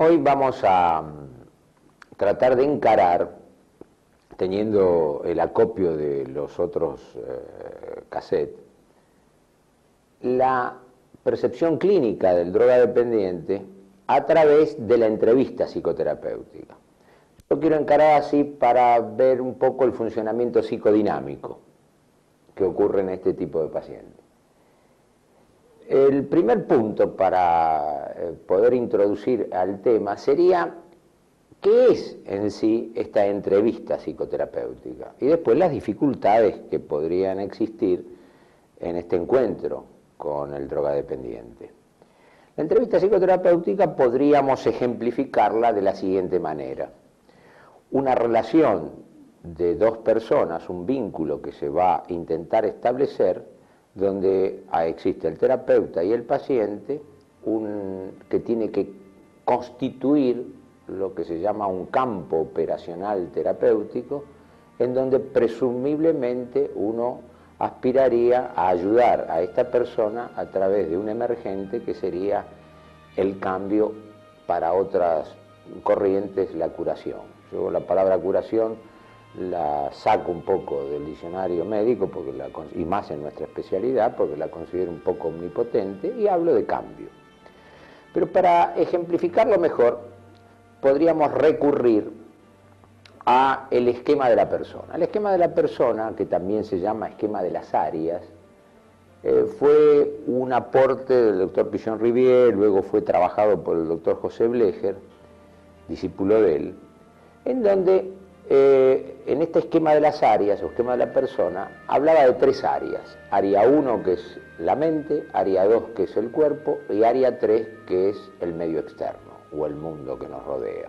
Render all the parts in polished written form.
Hoy vamos a tratar de encarar, teniendo el acopio de los otros cassettes, la percepción clínica del drogadependiente a través de la entrevista psicoterapéutica. Yo quiero encarar así para ver un poco el funcionamiento psicodinámico que ocurre en este tipo de pacientes. El primer punto para poder introducir al tema sería qué es en sí esta entrevista psicoterapéutica y después las dificultades que podrían existir en este encuentro con el drogadependiente. La entrevista psicoterapéutica podríamos ejemplificarla de la siguiente manera. Una relación de dos personas, un vínculo que se va a intentar establecer, donde existe el terapeuta y el paciente, que tiene que constituir lo que se llama un campo operacional terapéutico, en donde presumiblemente uno aspiraría a ayudar a esta persona a través de un emergente que sería el cambio para otras corrientes, la curación. Yo la palabra curación la saco un poco del diccionario médico y más en nuestra especialidad porque la considero un poco omnipotente y hablo de cambio. Pero para ejemplificarlo mejor podríamos recurrir a el esquema de la persona. El esquema de la persona, que también se llama esquema de las áreas, fue un aporte del doctor Pichon-Rivière, luego fue trabajado por el doctor José Blecher, discípulo de él, en donde en este esquema de las áreas, o esquema de la persona, hablaba de tres áreas. Área 1, que es la mente, área 2, que es el cuerpo, y área 3, que es el medio externo, o el mundo que nos rodea.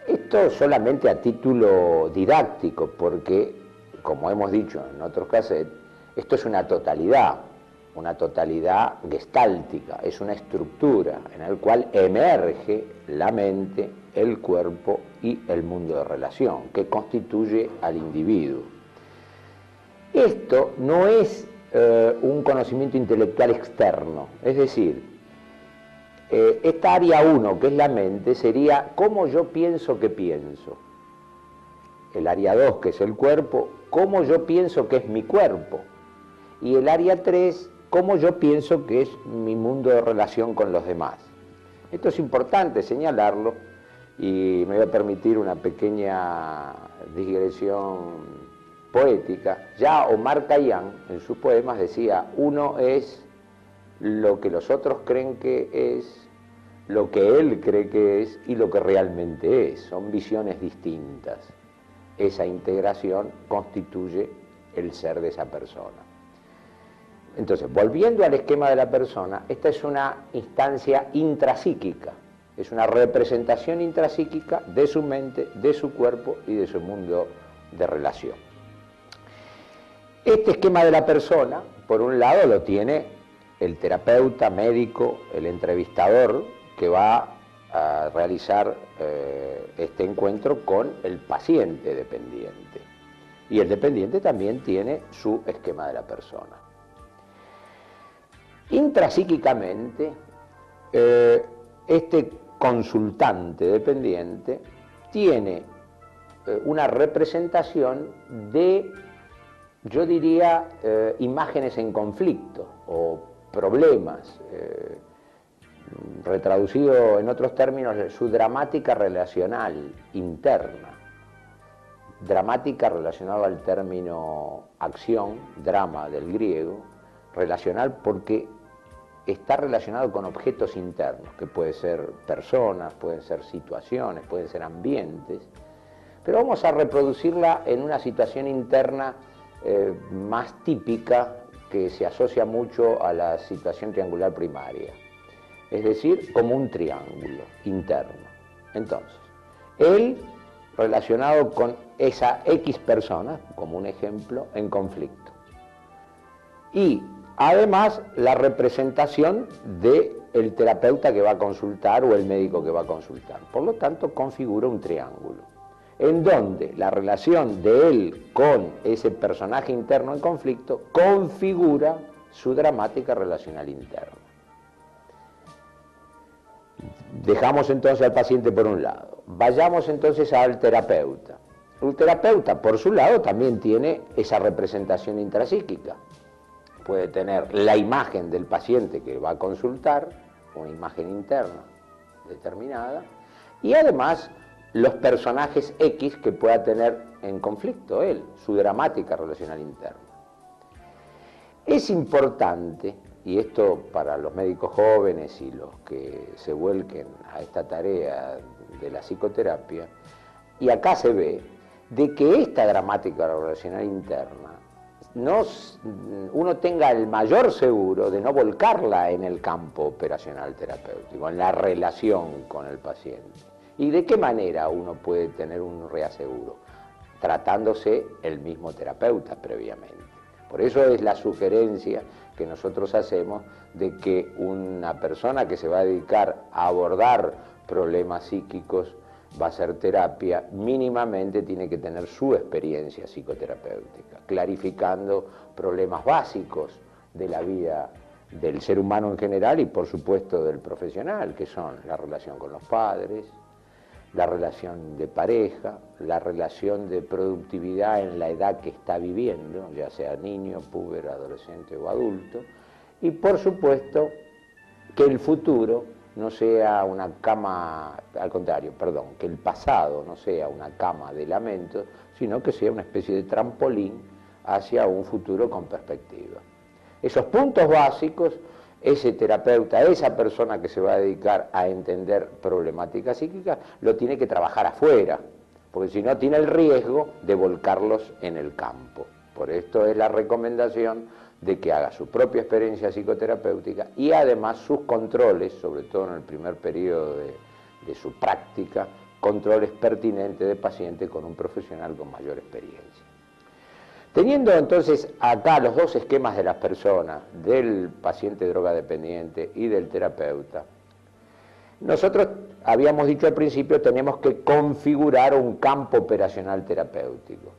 Esto solamente a título didáctico, porque, como hemos dicho en otros cassettes, esto es una totalidad gestáltica, es una estructura en la cual emerge la mente, el cuerpo y el mundo de relación, que constituye al individuo. Esto no es un conocimiento intelectual externo, es decir, esta área 1, que es la mente, sería cómo yo pienso que pienso. El área 2, que es el cuerpo, cómo yo pienso que es mi cuerpo. Y el área 3, cómo yo pienso que es mi mundo de relación con los demás. Esto es importante señalarlo y me voy a permitir una pequeña digresión poética. Ya Omar Khayyam en sus poemas decía: uno es lo que los otros creen que es, lo que él cree que es y lo que realmente es. Son visiones distintas. Esa integración constituye el ser de esa persona. Entonces, volviendo al esquema de la persona, esta es una instancia intrapsíquica, es una representación intrapsíquica de su mente, de su cuerpo y de su mundo de relación. Este esquema de la persona, por un lado, lo tiene el terapeuta, médico, el entrevistador, que va a realizar este encuentro con el paciente dependiente. Y el dependiente también tiene su esquema de la persona. Intrapsíquicamente, este consultante dependiente tiene una representación de, yo diría, imágenes en conflicto o problemas, retraducido en otros términos, su dramática relacional interna. Dramática relacionada al término acción, drama del griego, relacional porque está relacionado con objetos internos, que pueden ser personas, pueden ser situaciones, pueden ser ambientes, pero vamos a reproducirla en una situación interna más típica que se asocia mucho a la situación triangular primaria, es decir, como un triángulo interno. Entonces, él relacionado con esa X persona, como un ejemplo, en conflicto. Y además la representación del terapeuta que va a consultar o el médico que va a consultar. Por lo tanto, configura un triángulo, en donde la relación de él con ese personaje interno en conflicto configura su dramática relacional interna. Dejamos entonces al paciente por un lado. Vayamos entonces al terapeuta. El terapeuta, por su lado, también tiene esa representación intrapsíquica. Puede tener la imagen del paciente que va a consultar, una imagen interna determinada, y además los personajes X que pueda tener en conflicto él, su dramática relacional interna. Es importante, y esto para los médicos jóvenes y los que se vuelquen a esta tarea de la psicoterapia, y acá se ve de que esta dramática relacional interna uno tenga el mayor seguro de no volcarla en el campo operacional terapéutico, en la relación con el paciente. ¿Y de qué manera uno puede tener un reaseguro? Tratándose el mismo terapeuta previamente. Por eso es la sugerencia que nosotros hacemos de que una persona que se va a dedicar a abordar problemas psíquicos, va a hacer terapia, mínimamente tiene que tener su experiencia psicoterapéutica, clarificando problemas básicos de la vida del ser humano en general y por supuesto del profesional, que son la relación con los padres, la relación de pareja, la relación de productividad en la edad que está viviendo, ya sea niño, puber, adolescente o adulto, y por supuesto que el futuro no sea una cama, al contrario, perdón, que el pasado no sea una cama de lamentos, sino que sea una especie de trampolín hacia un futuro con perspectiva. Esos puntos básicos, ese terapeuta, esa persona que se va a dedicar a entender problemáticas psíquicas, lo tiene que trabajar afuera, porque si no tiene el riesgo de volcarlos en el campo. Por esto es la recomendación de que haga su propia experiencia psicoterapéutica y además sus controles, sobre todo en el primer periodo de su práctica, controles pertinentes de paciente con un profesional con mayor experiencia. Teniendo entonces acá los dos esquemas de las personas, del paciente drogadependiente y del terapeuta, nosotros habíamos dicho al principio tenemos que configurar un campo operacional terapéutico.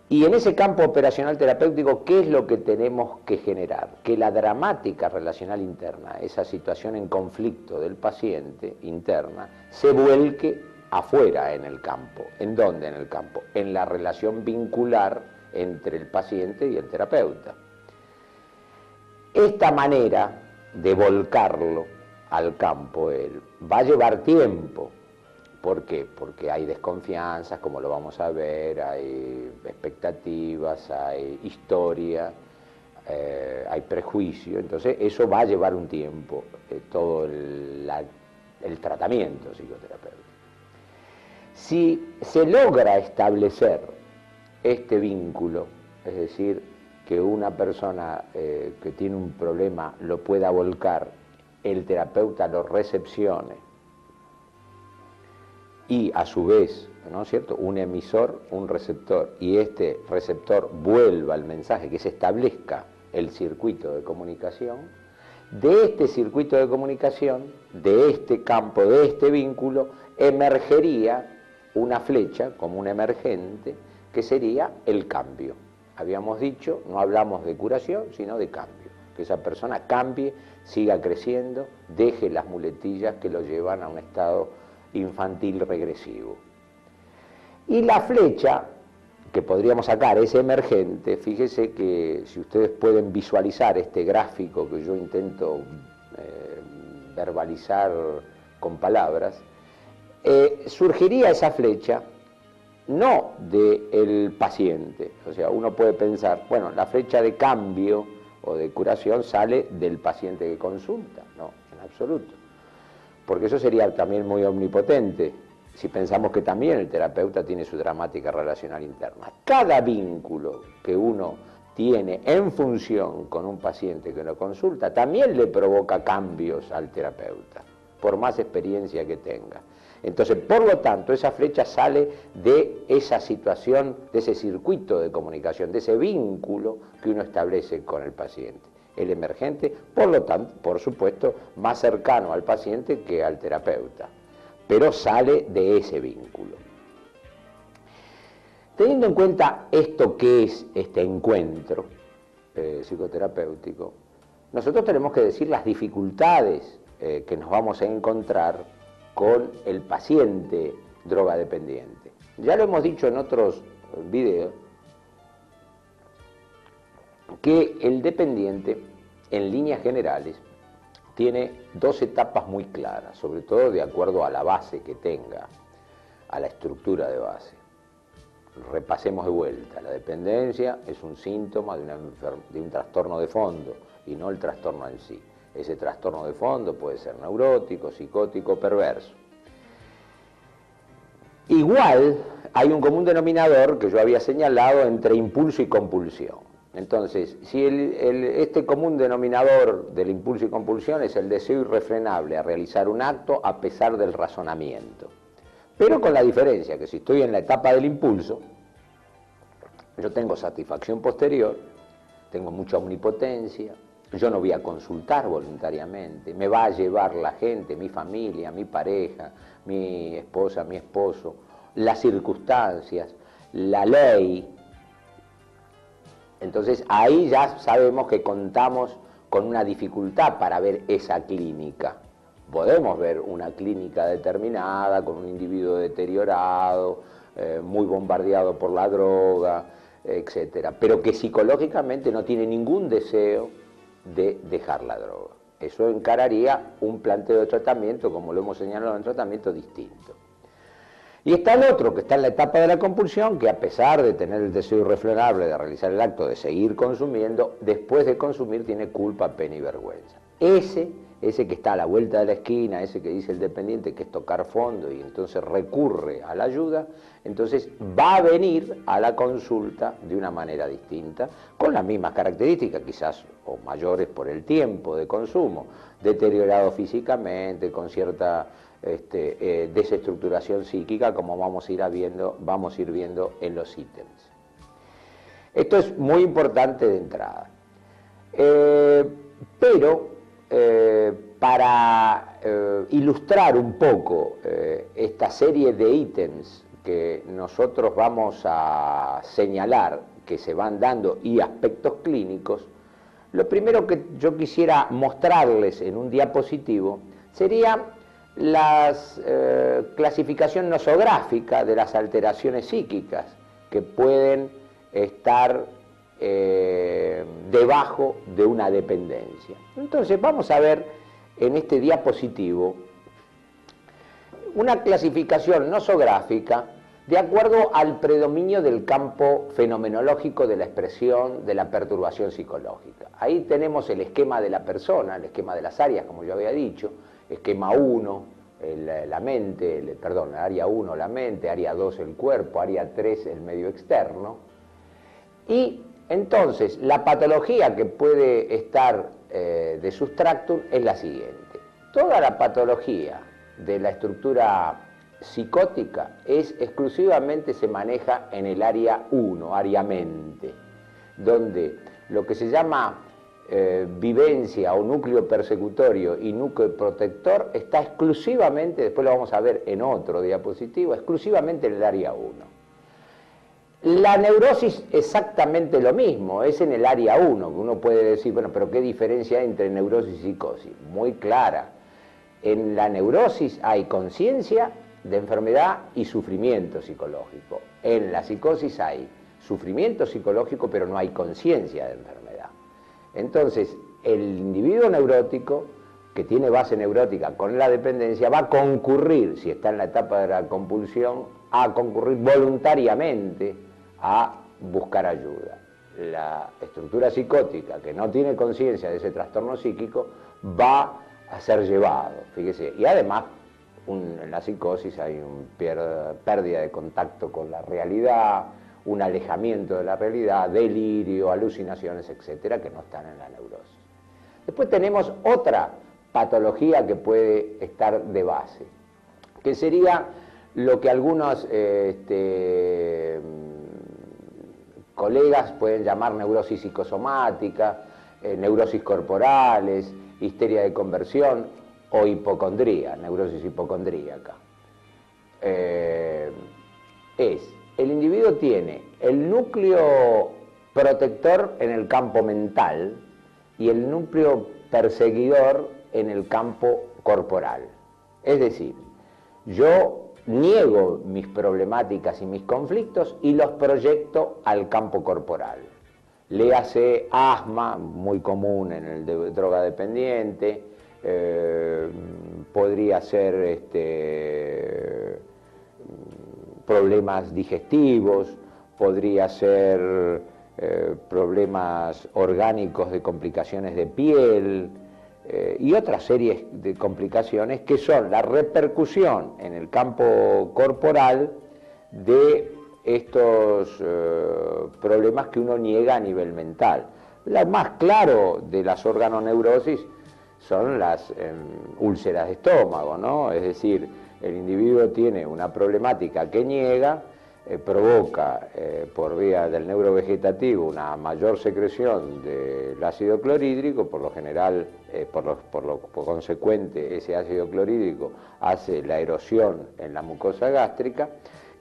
Y en ese campo operacional terapéutico, ¿qué es lo que tenemos que generar? Que la dramática relacional interna, esa situación en conflicto del paciente interna, se vuelque afuera en el campo. ¿En dónde en el campo? En la relación vincular entre el paciente y el terapeuta. Esta manera de volcarlo al campo va a llevar tiempo. ¿Por qué? Porque hay desconfianzas, como lo vamos a ver, hay expectativas, hay historia, hay prejuicio, entonces eso va a llevar un tiempo, todo el tratamiento psicoterapéutico. Si se logra establecer este vínculo, es decir, que una persona que tiene un problema lo pueda volcar, el terapeuta lo recepcione, y a su vez, ¿no es cierto?, un emisor, un receptor, y este receptor vuelva el mensaje, que se establezca el circuito de comunicación, de este circuito de comunicación, de este campo, de este vínculo, emergería una flecha como un emergente, que sería el cambio. Habíamos dicho, no hablamos de curación, sino de cambio, que esa persona cambie, siga creciendo, deje las muletillas que lo llevan a un estado infantil regresivo. Y la flecha que podríamos sacar, ese emergente, fíjese que si ustedes pueden visualizar este gráfico que yo intento verbalizar con palabras, surgiría esa flecha no del paciente, o sea, uno puede pensar, bueno, la flecha de cambio o de curación sale del paciente que consulta, no, en absoluto. Porque eso sería también muy omnipotente, si pensamos que también el terapeuta tiene su dramática relacional interna. Cada vínculo que uno tiene en función con un paciente que lo consulta, también le provoca cambios al terapeuta, por más experiencia que tenga. Entonces, por lo tanto, esa flecha sale de esa situación, de ese circuito de comunicación, de ese vínculo que uno establece con el paciente. El emergente, por lo tanto, por supuesto, más cercano al paciente que al terapeuta, pero sale de ese vínculo. Teniendo en cuenta esto que es este encuentro psicoterapéutico, nosotros tenemos que decir las dificultades que nos vamos a encontrar con el paciente drogadependiente. Ya lo hemos dicho en otros videos, que el dependiente, en líneas generales, tiene dos etapas muy claras, sobre todo de acuerdo a la base que tenga, a la estructura de base. Repasemos de vuelta, la dependencia es un síntoma de un trastorno de fondo y no el trastorno en sí. Ese trastorno de fondo puede ser neurótico, psicótico, perverso. Igual hay un común denominador que yo había señalado entre impulso y compulsión. Entonces, si este común denominador del impulso y compulsión es el deseo irrefrenable a realizar un acto a pesar del razonamiento, pero con la diferencia que si estoy en la etapa del impulso, yo tengo satisfacción posterior, tengo mucha omnipotencia, yo no voy a consultar voluntariamente, me va a llevar la gente, mi familia, mi pareja, mi esposa, mi esposo, las circunstancias, la ley. Entonces ahí ya sabemos que contamos con una dificultad para ver esa clínica. Podemos ver una clínica determinada con un individuo deteriorado, muy bombardeado por la droga, etcétera, pero que psicológicamente no tiene ningún deseo de dejar la droga. Eso encararía un planteo de tratamiento, como lo hemos señalado, un tratamiento distinto. Y está el otro, que está en la etapa de la compulsión, que a pesar de tener el deseo irrefrenable de realizar el acto de seguir consumiendo, después de consumir tiene culpa, pena y vergüenza. Ese que está a la vuelta de la esquina, ese que dice el dependiente que es tocar fondo y entonces recurre a la ayuda, entonces va a venir a la consulta de una manera distinta, con las mismas características, quizás o mayores por el tiempo de consumo, deteriorado físicamente, con cierta desestructuración psíquica, como vamos a ir viendo en los ítems. Esto es muy importante de entrada. Pero para ilustrar un poco esta serie de ítems que nosotros vamos a señalar, que se van dando, y aspectos clínicos, lo primero que yo quisiera mostrarles en un diapositivo sería la clasificación nosográfica de las alteraciones psíquicas que pueden estar debajo de una dependencia. Entonces vamos a ver en este diapositivo una clasificación nosográfica de acuerdo al predominio del campo fenomenológico de la expresión de la perturbación psicológica. Ahí tenemos el esquema de la persona, el esquema de las áreas, como yo había dicho, esquema 1, la mente, perdón, área 1 la mente, área 2 el cuerpo, área 3 el medio externo. Y entonces la patología que puede estar de substractum es la siguiente. Toda la patología de la estructura psicótica exclusivamente se maneja en el área 1, área mente, donde lo que se llama vivencia o núcleo persecutorio y núcleo protector está exclusivamente, después lo vamos a ver en otro diapositivo, exclusivamente en el área 1. La neurosis exactamente lo mismo, es en el área 1, que uno puede decir, bueno, pero ¿qué diferencia hay entre neurosis y psicosis? Muy clara. En la neurosis hay conciencia de enfermedad y sufrimiento psicológico. En la psicosis hay sufrimiento psicológico, pero no hay conciencia de enfermedad. Entonces, el individuo neurótico, que tiene base neurótica con la dependencia, va a concurrir, si está en la etapa de la compulsión, a concurrir voluntariamente a buscar ayuda. La estructura psicótica, que no tiene conciencia de ese trastorno psíquico, va a ser llevado, fíjese, y además en la psicosis hay una pérdida de contacto con la realidad, un alejamiento de la realidad, delirio, alucinaciones, etcétera, que no están en la neurosis. Después tenemos otra patología que puede estar de base, que sería lo que algunos colegas pueden llamar neurosis psicosomática, neurosis corporales, histeria de conversión o hipocondría, neurosis hipocondríaca. El individuo tiene el núcleo protector en el campo mental y el núcleo perseguidor en el campo corporal. Es decir, yo niego mis problemáticas y mis conflictos y los proyecto al campo corporal. Léase asma, muy común en el drogadependiente, podría ser problemas digestivos, podría ser problemas orgánicos de complicaciones de piel y otras series de complicaciones que son la repercusión en el campo corporal de estos problemas que uno niega a nivel mental. Lo más claro de las organoneurosis son las úlceras de estómago, ¿no? Es decir, el individuo tiene una problemática que niega, provoca por vía del neurovegetativo una mayor secreción del ácido clorhídrico, por lo general, por consecuente, ese ácido clorhídrico hace la erosión en la mucosa gástrica,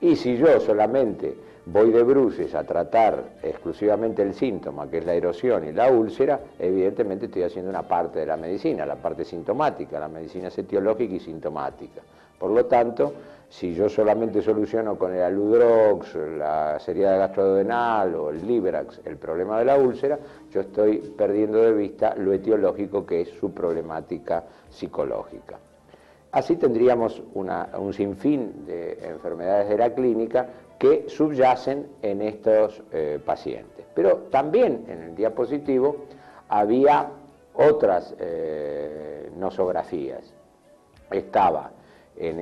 y si yo solamente voy de bruces a tratar exclusivamente el síntoma, que es la erosión y la úlcera, evidentemente estoy haciendo una parte de la medicina, la parte sintomática. La medicina es etiológica y sintomática. Por lo tanto, si yo solamente soluciono con el Aludrox, la seriada gastroduodenal o el Liberax el problema de la úlcera, yo estoy perdiendo de vista lo etiológico, que es su problemática psicológica. Así tendríamos un sinfín de enfermedades de la clínica que subyacen en estos pacientes. Pero también en el diapositivo había otras nosografías. Estaba en